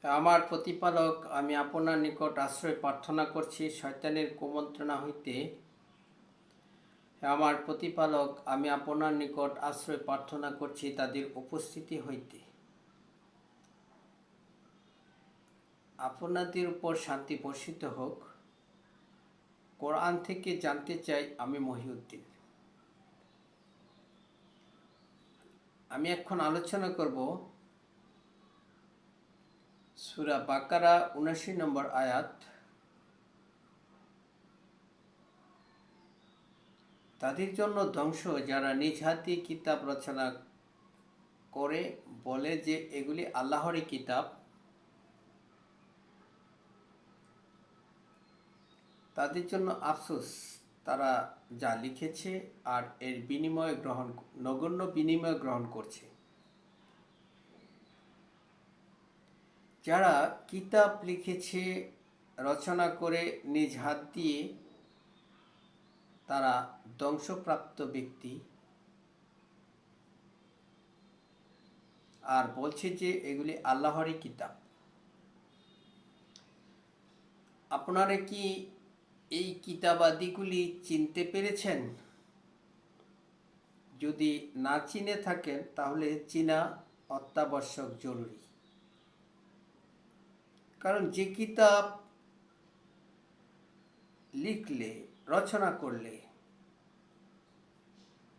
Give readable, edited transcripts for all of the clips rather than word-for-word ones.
আমার প্রতিপালক, আমি আপনার নিকট আশ্রয় প্রার্থনা করছি শয়তানের কুমন্ত্রণা হইতে। আমার প্রতিপালক, আমি আপনার নিকট আশ্রয় প্রার্থনা করছি তাদের উপস্থিতি হইতে। আপনাদের উপর শান্তি বর্ষিত হোক। কোরআন থেকে জানতে চাই আমি মহিউদ্দিন। আমি এখন আলোচনা করব সূরা বাকারা ৭৯ নম্বর আয়াত। তাদের জন্য ধ্বংস যারা নিজ হাতে কিতাব রচনা করে বলে যে এগুলি আল্লাহরই কিতাব। তাদের জন্য আফসোস, তারা যা লিখেছে আর এর নগণ্য বিনিময় গ্রহণ করছে। যারা কিতাব লিখেছে রচনা করে নিজ হাত দিয়ে, তারা ধ্বংসপ্রাপ্ত ব্যক্তি। আর বলছে যে এগুলি আল্লাহরই কিতাব। আপনারা কি এই কিতাবাদিগুলি চিনতে পেরেছেন? যদি না চিনে থাকেন তাহলে চিনা অত্যাবশ্যক জরুরি। কারণ যে কিতাব লিখলে, রচনা করলে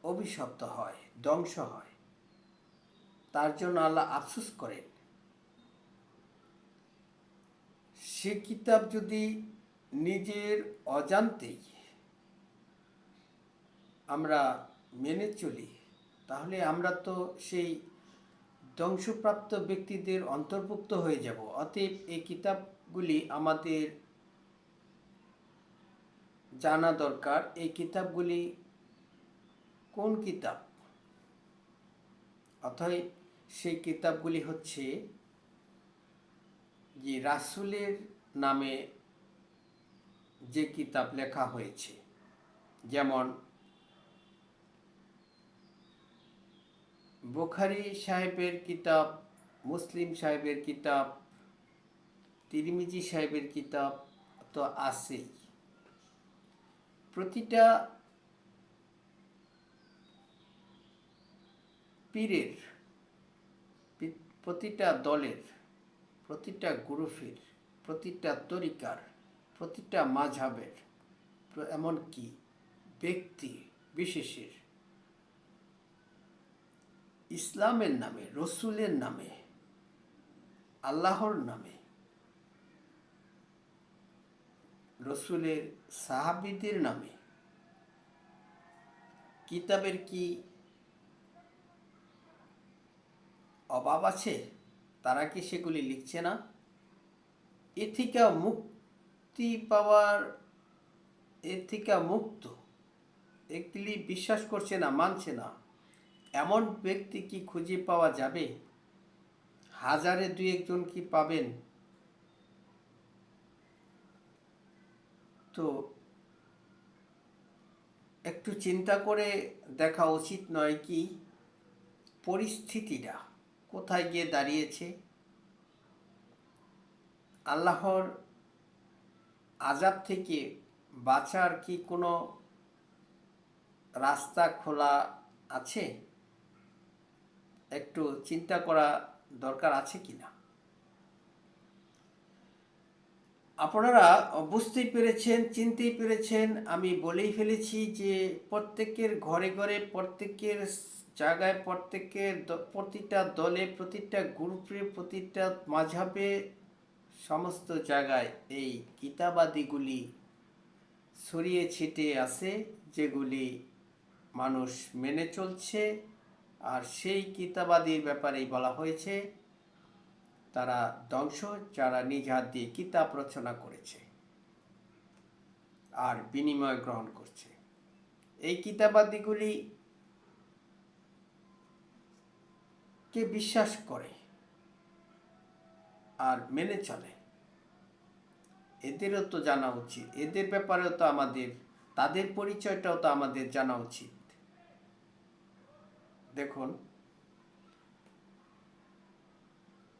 অভিশপ্ত হয়, ধ্বংস হয়, তার জন্য আল্লাহ আফসোস করেন। সে কিতাব যদি নিজের অজান্তেই আমরা মেনে চলি, তাহলে আমরা তো সেই ধ্বংসপ্রাপ্ত ব্যক্তিদের অন্তর্ভুক্ত হয়ে যাব। অতএব এই কিতাবগুলি আমাদের জানা দরকার। এই কিতাবগুলি কোন কিতাব? অতএব সেই কিতাবগুলি হচ্ছে যে রাসূলের নামে যে কিতাব লেখা হয়েছে, যেমন বুখারী সাহেবের কিতাব, মুসলিম সাহেবের কিতাব, তিরমিজি সাহেবের কিতাব তো আছেই। প্রতিটা পীরের, প্রতিটা দলের, প্রতিটা গ্রুপের, প্রতিটা তরিকার, প্রতিটা মাযহাবের, এমনকি ব্যক্তি বিশেষের ইসলামের নামে, রসুলের নামে, আল্লাহর নামে, রসুলের সাহাবীদের নামে কিতাবের কি অভাব আছে? তারা কি সেগুলি লিখছে না? এর থেকে মুক্তি পাওয়ার, এর থেকে মুক্ত, এগুলি বিশ্বাস করছে না, মানছে না, এমন ব্যক্তি কি খুঁজে পাওয়া যাবে? হাজারে দুই একজন কি পাবেন? তো একটু চিন্তা করে দেখা উচিত নয় কি পরিস্থিতিটা কোথায় গিয়ে দাঁড়িয়েছে? আল্লাহর আযাব থেকে বাঁচার কি কোনো রাস্তা খোলা আছে? একটু চিন্তা করা দরকার আছে কিনা। আপনারা বুঝতেই পেরেছেন, চিনতেই পেরেছেন। আমি বলেই ফেলেছি যে প্রত্যেকের ঘরে ঘরে, প্রত্যেকের জায়গায়, প্রতিটা দলে, প্রতিটা গ্রুপে, প্রতিটা মাযহাবে, সমস্ত জায়গায় এই কিতাবাদিগুলি ছড়িয়ে ছিটিয়ে আছে, যেগুলি মানুষ মেনে চলছে। আর সেই কিতাবাদির ব্যাপারেই বলা হয়েছে তারা ধ্বংস যারা নিজ হাত দিয়ে কিতাব রচনা করেছে আর বিনিময় গ্রহণ করছে। এই কিতাবাদিগুলি কে বিশ্বাস করে আর মেনে চলে, এদেরও তো জানা উচিত। এদের ব্যাপারেও তো আমাদের, তাদের পরিচয়টাও তো আমাদের জানা উচিত। দেখুন,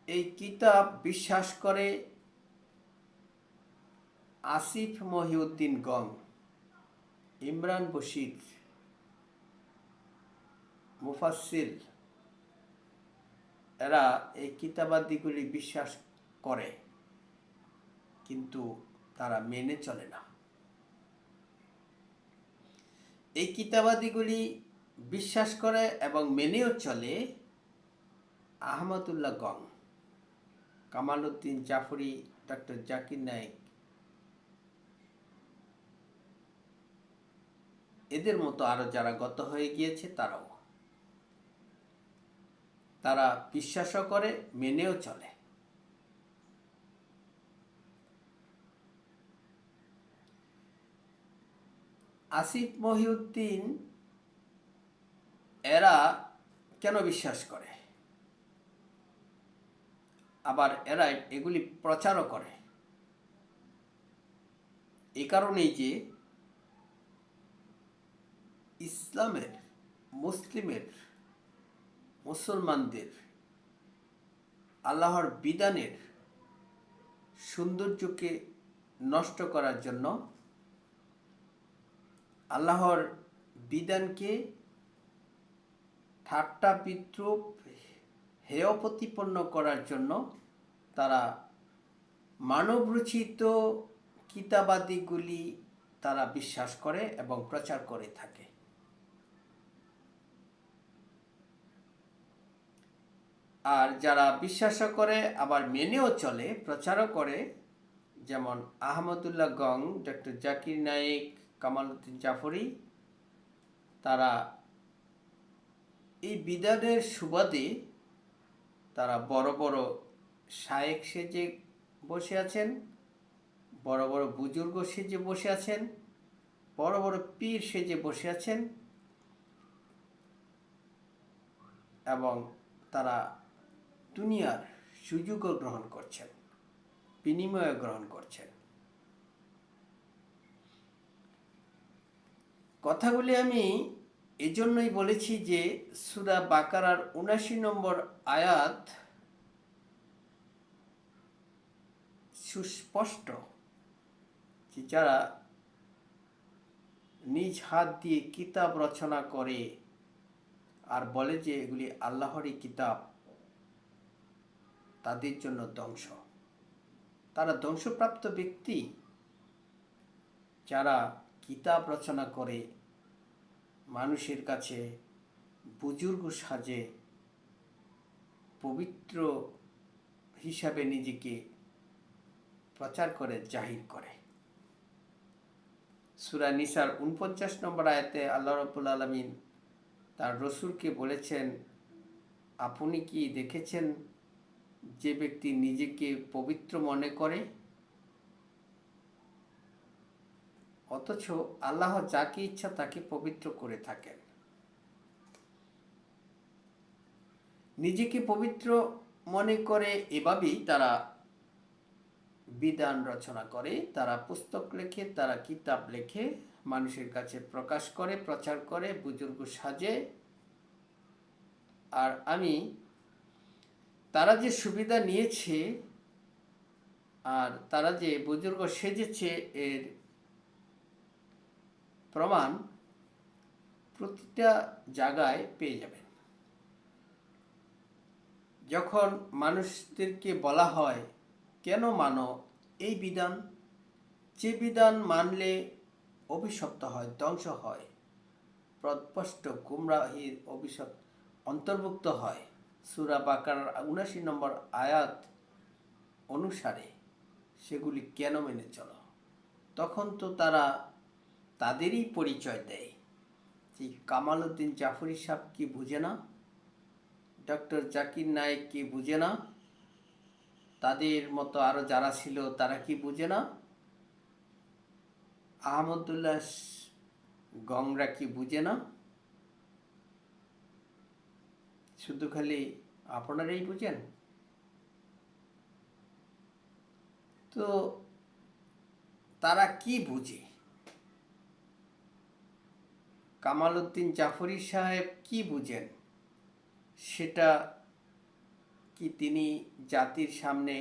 এই কিতাব বিশ্বাস করে আসিফ মহিউদ্দিন গং, ইমরান বশির, মুফাসসির, এরা এই কিতাবাদিগুলি বিশ্বাস করে, কিন্তু তারা মেনে চলে না। এই কিতাবাদিগুলি বিশ্বাস করে এবং মেনেও চলে আহমদুল্লাহ গং, কামাল উদ্দিন জাফরি, ডক্টর জাকির নায়েক, এদের মতো আরো যারা গত হয়ে গিয়েছে তারা বিশ্বাসও করে, মেনেও চলে। আসিফ মহিউদ্দিন এরা কেন বিশ্বাস করে, আবার এরা এগুলি প্রচারও করে? এই কারণেই যে ইসলামের, মুসলমানদের আল্লাহর বিধানের সৌন্দর্যকে নষ্ট করার জন্য, আল্লাহর বিধানকে ঠাট্টা বিদ্রূপ হেয় প্রতিপন্ন করার জন্য তারা মানবরচিত কিতাবাদিগুলি তারা বিশ্বাস করে এবং প্রচার করে থাকে। আর যারা বিশ্বাসও করে আবার মেনেও চলে, প্রচারও করে, যেমন আহমদুল্লাহ গং, ডক্টর জাকির নায়েক, কামাল উদ্দিন জাফরি, তারা এই বিধানের সুবাদে তারা বড় বড় শায়েখ সেজে বসে আছেন, বড় বড় বুজুর্গ সেজে বসে আছেন, বড় বড় পীর সেজে বসে আছেন, এবং তারা দুনিয়ার সুযোগও গ্রহণ করছেন, বিনিময় গ্রহণ করছেন। কথাগুলি আমি এজন্যই বলেছি যে সূরা বাকারার ৭৯ নম্বর আয়াত সুস্পষ্ট যে যারা নিজ হাত দিয়ে কিতাব রচনা করে আর বলে যে এগুলি আল্লাহরই কিতাব, তাদের জন্য ধ্বংস। তারা ধ্বংসপ্রাপ্ত ব্যক্তি যারা কিতাব রচনা করে মানুষের কাছে বুজুর্গ সাজে, পবিত্র হিসাবে নিজেকে প্রচার করে, জাহির করে। সূরা নিসার ৪৯ নম্বর আয়াতে আল্লাহ রাব্বুল আলামিন তার রসুলকে বলেছেন, আপনি কি দেখেছেন যে ব্যক্তি নিজেকে পবিত্র মনে করে, অথচ আল্লাহ যাকে ইচ্ছা তাকে পবিত্র করে থাকেন। নিজেকে পবিত্র মনে করে এভাবেই তারা বিধান রচনা করে, তারা পুস্তক লেখে, তারা কিতাব লেখে, মানুষের কাছে প্রকাশ করে, প্রচার করে, বুজুর্গ সাজে। আর আমি তারা যে সুবিধা নিয়েছে আর তারা যে বুজুর্গ সেজেছে এর প্রমাণ প্রতিটা জায়গায় পেয়ে যাবেন। যখন মানুষদেরকে বলা হয় কেন মানো এই বিধান, যে বিধান মানলে অভিশপ্ত হয়, ধ্বংস হয়, পথভ্রষ্ট গুমরাহির অভিশাপ অন্তর্ভুক্ত হয়, সূরা বাকারার ৭৯ নম্বর আয়াত অনুসারে সেগুলি কেন মেনে চলো, তখন তো তারা তাদেরই পরিচয় দেয় যে কামাল উদ্দিন জাফরি সাহেব কি বুঝে না, ডক্টর জাকির নায়েক কি বুঝে না, তাদের মতো আরো যারা ছিল তারা কি বুঝে না, আহমদুল্লাহ গংরা কি বুঝে না, শুধু খালি আপনারাই বুঝেন? তো তারা কি বুঝে? কামাল উদ্দিন জাফরি সাহেব কি বুঝেন সেটা কি তিনি জাতির সামনে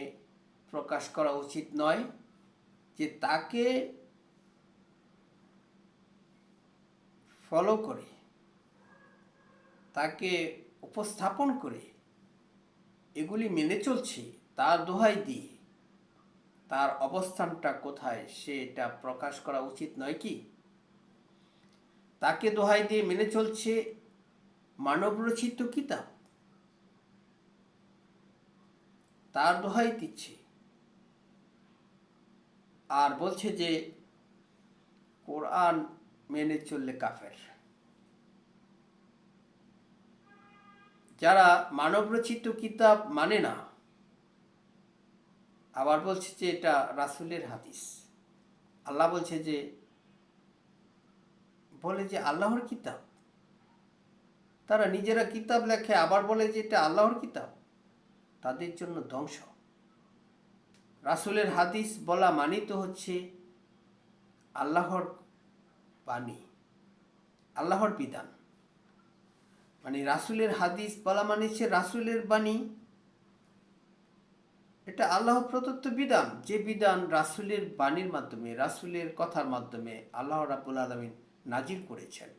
প্রকাশ করা উচিত নয় যে তাকে ফলো করে, তাকে উপস্থাপন করে এগুলি মেনে চলছে, তার দোহাই দিয়ে তার অবস্থানটা কোথায় সেটা প্রকাশ করা উচিত নয় কি? তাকে দোহাই দিয়ে মেনে চলছে মানবরচিত কিতাব, তার দোহাই দিচ্ছে আর বলছে যে কোরআন মেনে চললে কাফের। যারা মানবরচিত কিতাব মানে না, আবার বলছে যে এটা রাসূলের হাদিস, আল্লাহ বলছে যে বলে যে আল্লাহর কিতাব, তারা নিজেরা কিতাব লেখে আবার বলে যে এটা আল্লাহর কিতাব, তাদের জন্য ধ্বংস। রাসূলের হাদিস বলা মানে তো হচ্ছে আল্লাহর বাণী, আল্লাহর বিধান। মানে রাসূলের হাদিস বলা মানে হচ্ছে রাসূলের বাণী, এটা আল্লাহ প্রদত্ত বিধান, যে বিধান রাসূলের বাণীর মাধ্যমে, রাসূলের কথার মাধ্যমে আল্লাহ রাব্বুল আলামিন নাজিল করেছেন।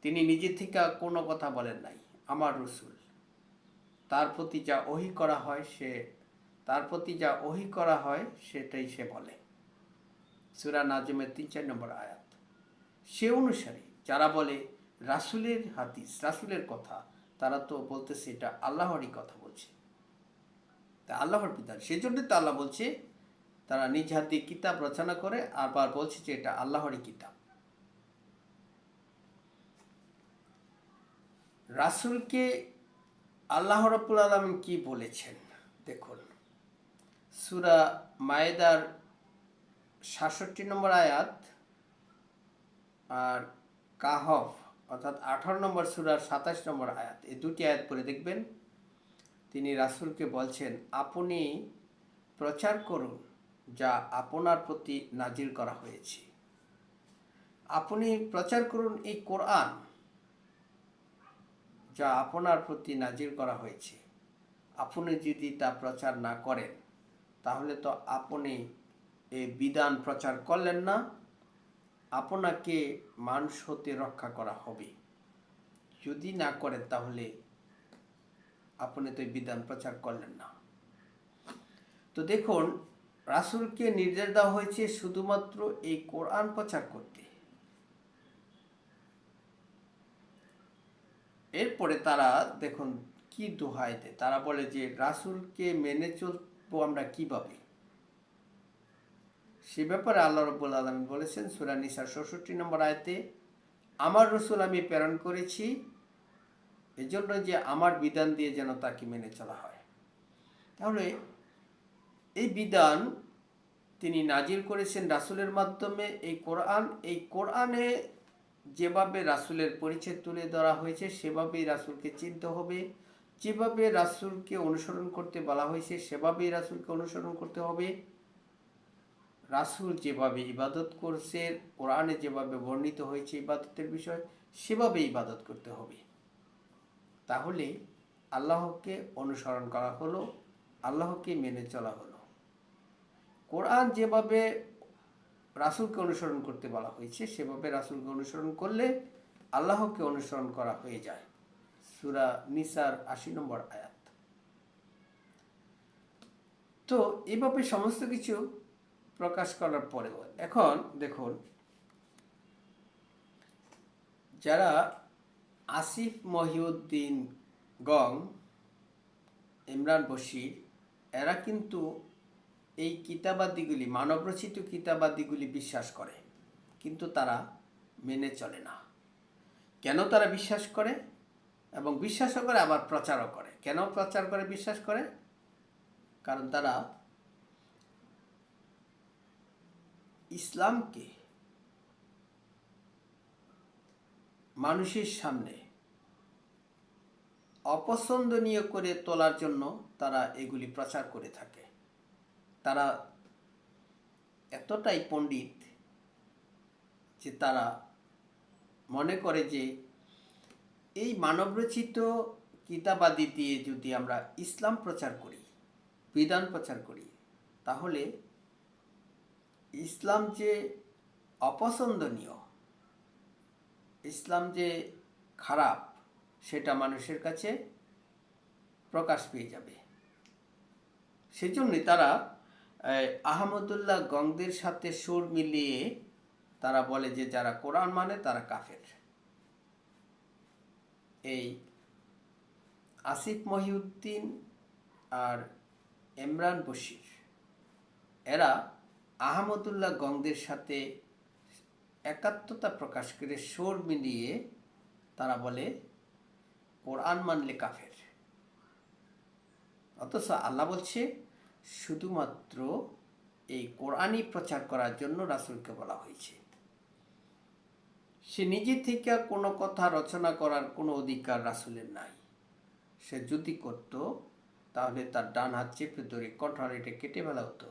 তিনি নিজে থেকে কোনো কথা বলেন নাই, আমার রসুল তার প্রতি যা ওহী করা হয় সেটাই সে বলে। সূরা নাজমের 3-4 নম্বর আয়াত। সে অনুসারে যারা বলে রাসূলের হাদিস, রাসূলের কথা, তারা তো বলতেছে এটা আল্লাহরই কথা বলছে, তা আল্লাহর বিধান। সেজন্য তো আল্লাহ বলছে তারা নিজ হাত দিয়ে কিতাব রচনা করে, আবার বলছে যে এটা আল্লাহরই কিতাব। রাসূলকে আল্লাহ রাব্বুল আলামিন কি বলেছেন দেখুন, সূরা মায়েদার ৬৭ নম্বর আয়াত আর কাহফ অর্থাৎ 18 নম্বর সূরার 27 নম্বর আয়াত, এই দুটি আয়াত পড়ে দেখবেন তিনি রাসূলকে বলছেন আপনি প্রচার করুন যা আপনার প্রতি নাজিল করা হয়েছে। আপনি প্রচার করুন এই কোরআন যা আপনার প্রতি নাজিল করা হয়েছে। আপনি যদি তা প্রচার না করেন তাহলে তো আপনি এই বিধান প্রচার করলেন না, আপনাকে মানুষ হতে রক্ষা করা হবে। যদি না করেন তাহলে আপনি তো এই বিধান প্রচার করলেন না। তো দেখুন রাসূলকে নির্দেশ দেওয়া হয়েছে শুধুমাত্র এই কোরআন প্রচার করতে। এরপরে তারা দেখুন কি দোহাই দেয়, তারা বলে যে রাসূলকে মেনে চলবো আমরা কিভাবে। সে ব্যাপারে আল্লাহ রাব্বুল আলামিন বলেছেন সূরা নিসার ৬৬ নম্বর আয়াতে, আমার রসুল আমি প্রেরণ করেছি এজন্য যে আমার বিধান দিয়ে যেন তাকে মেনে চলা হয়। তাহলে এই বিধান তিনি নাজিল করেছেন রাসূলের মাধ্যমে। এই কোরআনে যেভাবে রাসূলের পরিচয় তুলে ধরা হয়েছে সেভাবেই রাসূলকে চিনতে হবে, যেভাবে রাসূলকে অনুসরণ করতে বলা হয়েছে সেভাবেই রাসূলকে অনুসরণ করতে হবে। রাসূল যেভাবে ইবাদত করছে, কোরআনে যেভাবে বর্ণিত হয়েছে ইবাদতের বিষয়, সেভাবে ইবাদত করতে হবে। তাহলে আল্লাহকে অনুসরণ করা হলো, আল্লাহকে মেনে চলা হলো। কোরআন যেভাবে রাসূলকে অনুসরণ করতে বলা হয়েছে সেভাবে রাসূলকে অনুসরণ করলে আল্লাহকে অনুসরণ করা হয়ে যায়। সূরা নিসার ৮০ নম্বর আয়াত। তো এভাবে সমস্ত কিছু প্রকাশ করার পরেও এখন দেখুন যারা আসিফ মহিউদ্দিন গং, ইমরান বশির, এরা কিন্তু এই কিতাবাদিগুলি, মানবরচিত কিতাবাদিগুলি বিশ্বাস করে, কিন্তু তারা মেনে চলে না। কেন তারা বিশ্বাস করে এবং বিশ্বাসও করে আবার প্রচারও করে? কেন প্রচার করে, বিশ্বাস করে? কারণ তারা ইসলামকে মানুষের সামনে অপছন্দনীয় করে তোলার জন্য তারা এগুলি প্রচার করে থাকে। তারা এতটাই পণ্ডিত যে তারা মনে করে যে এই মানবরচিত কিতাবাদি দিয়ে যদি আমরা ইসলাম প্রচার করি, বিধান প্রচার করি, তাহলে ইসলাম যে অপছন্দনীয়, ইসলাম যে খারাপ, সেটা মানুষের কাছে প্রকাশ পেয়ে যাবে। সেজন্যই তারা আহমদুল্লাহ গঙ্গদের সাথে সুর মিলিয়ে তারা বলে যে যারা কোরআন মানে তারা কাফের। এই আসিফ মহিউদ্দিন আর ইমরান বশির এরা আহমদুল্লাহ গঙ্গদের সাথে একাত্মতা প্রকাশ করে সুর মিলিয়ে তারা বলে কোরআন মানলে কাফের। অথচ আল্লাহ বলছে শুধুমাত্র এই কোরআনই প্রচার করার জন্য রাসূলকে বলা হয়েছে। সে নিজে থেকে কোনো কথা রচনা করার কোনো অধিকার রাসূলের নাই। সে যদি করত তাহলে তার ডান হাত চেপে ধরে কণ্ঠনালীটা কেটে ফেলা হতো।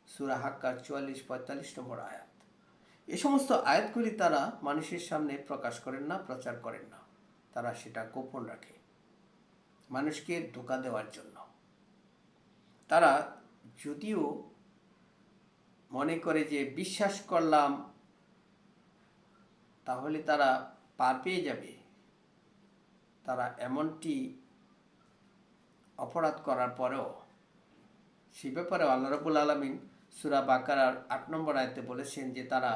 সূরা হাক্কার 44-45 নম্বর আয়াত। এ সমস্ত আয়াতগুলি তারা মানুষের সামনে প্রকাশ করেন না, প্রচার করেন না। তারা সেটা গোপন রাখে মানুষকে ধোঁকা দেওয়ার জন্য। তারা যদিও মনে করে যে বিশ্বাস করলাম তাহলে তারা পার পেয়ে যাবে, তারা এমনটি অপরাধ করার পরেও সে ব্যাপারে আল্লাহ রাব্বুল আলামিন সূরা বাকারার 8 নম্বর আয়াতে বলেছেন যে তারা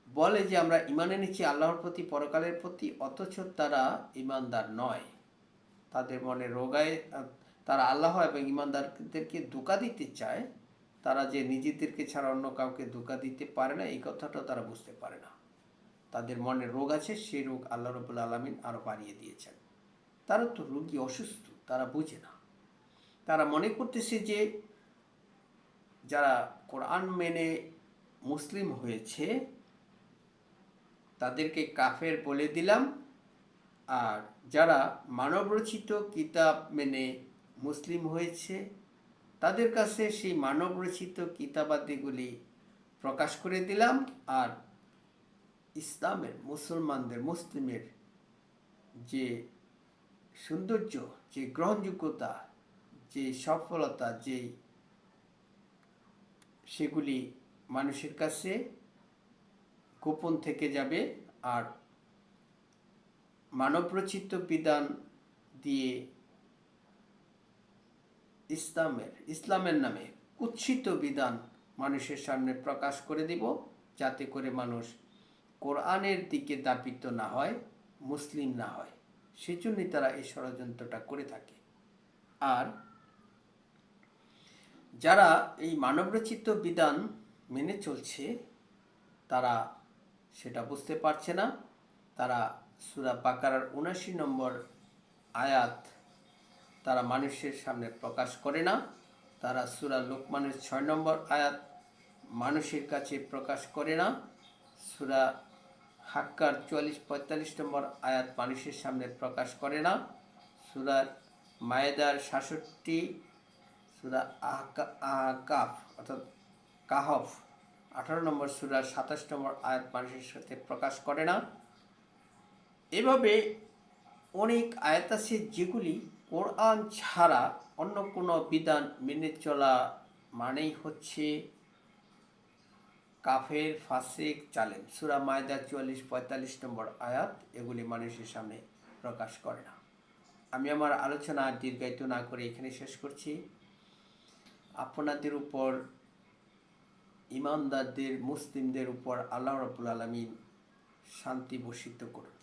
বলে যে আমরা ঈমান এনেছি আল্লাহর প্রতি, পরকালের প্রতি, অথচ তারা ঈমানদার নয়। তাদের মনে রোগায়, তারা আল্লাহ এবং ঈমানদারদেরকে ধোঁকা দিতে চায়। তারা যে নিজেদেরকে ছাড়া অন্য কাউকে ধোঁকা দিতে পারে না, এই কথাটা তারা বুঝতে পারে না। তাদের মনে রোগ আছে, সেই রোগ আল্লাহ রাব্বুল আলামিন আরও বাড়িয়ে দিয়েছেন। তারা তো রোগী, অসুস্থ, তারা বুঝে না। তারা মনে করতেছে যে যারা কোরআন মেনে মুসলিম হয়েছে তাদেরকে কাফের বলে দিলাম, আর যারা মানবরচিত কিতাব মেনে মুসলিম হয়েছে তাদের কাছে সেই মানবরচিত কিতাবাদিগুলি প্রকাশ করে দিলাম, আর ইসলামের, মুসলমানদের, মুসলিমের যে সৌন্দর্য, যে গ্রহণযোগ্যতা, যে সফলতা, যে সেগুলি মানুষের কাছে গোপন থেকে যাবে। আর মানবরচিত বিধান দিয়ে ইসলামের নামে কুৎসিত বিধান মানুষের সামনে প্রকাশ করে দিব, যাতে করে মানুষ কোরআনের দিকে ধাবিত না হয়, মুসলিম না হয়। সেজন্যই তারা এই ষড়যন্ত্রটা করে থাকে। আর যারা এই মানবরচিত বিধান মেনে চলছে তারা সেটা বুঝতে পারছে না। তারা সূরা বাকারার ৭৯ নম্বর আয়াত তারা মানুষের সামনে প্রকাশ করে না। তারা সূরা লোকমানের ৬ নম্বর আয়াত মানুষের কাছে প্রকাশ করে না। সূরা হাক্কার ৪৪-৪৫ নম্বর আয়াত মানুষের সামনে প্রকাশ করে না। সূরা মায়েদার ৬৭, সূরা আহকাফ অর্থাৎ কাহফ ১৮ নম্বর সূরার ২৭ নম্বর আয়াত মানুষের সাথে প্রকাশ করে না। এভাবে অনেক আয়াত আছে যেগুলি কোরআন ছাড়া অন্য কোনো বিধান মেনে চলা মানেই হচ্ছে কাফের, ফাসিক, জালেম। সূরা মায়েদা ৪৪-৪৫ নম্বর আয়াত এগুলি মানুষের সামনে প্রকাশ করে না। আমি আমার আলোচনা দীর্ঘায়িত না করে এখানে শেষ করছি। আপনাদের উপর, ঈমানদারদের, মুসলিমদের উপর আল্লাহ রাব্বুল আলামিন শান্তি বর্ষিত করুন।